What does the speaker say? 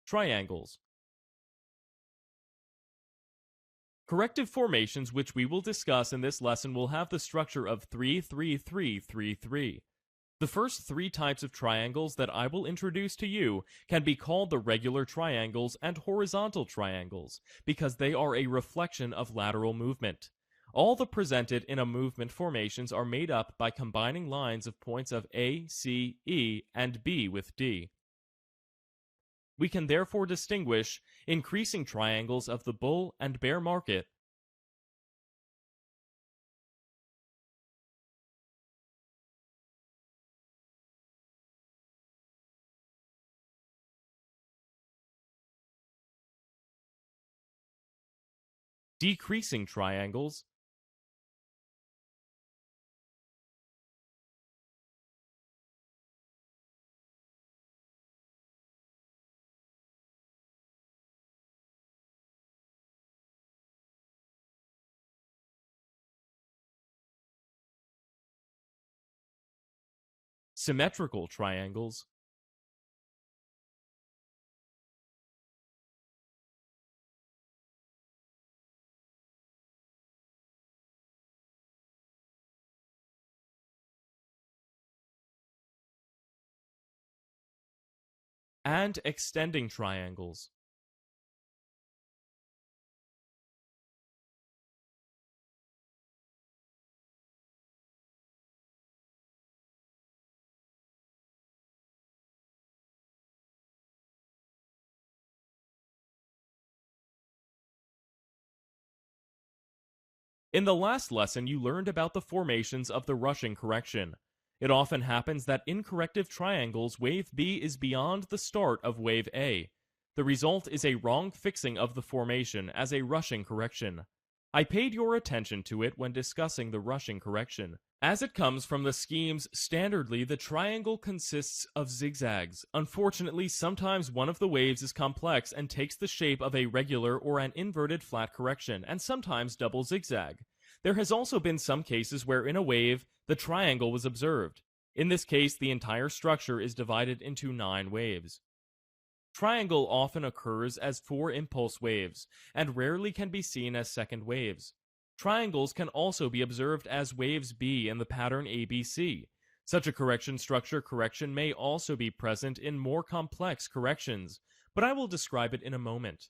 Triangles. Corrective formations which we will discuss in this lesson will have the structure of 3, 3, 3, 3, 3. The first three types of triangles that I will introduce to you can be called the regular triangles and horizontal triangles because they are a reflection of lateral movement. All the presented in a movement formations are made up by combining lines of points of A, C, E, and B with D. We can therefore distinguish increasing triangles of the bull and bear market, decreasing triangles, symmetrical triangles, and extending triangles. In the last lesson, you learned about the formations of the rushing correction. It often happens that in corrective triangles, wave B is beyond the start of wave A. The result is a wrong fixing of the formation as a rushing correction. I paid your attention to it when discussing the rushing correction. As it comes from the schemes, standardly the triangle consists of zigzags. Unfortunately, sometimes one of the waves is complex and takes the shape of a regular or an inverted flat correction, and sometimes double zigzag. There has also been some cases where in a wave, the triangle was observed. In this case, the entire structure is divided into 9 waves. Triangle often occurs as 4 impulse waves, and rarely can be seen as second waves. Triangles can also be observed as waves B in the pattern ABC. Such a correction may also be present in more complex corrections, but I will describe it in a moment.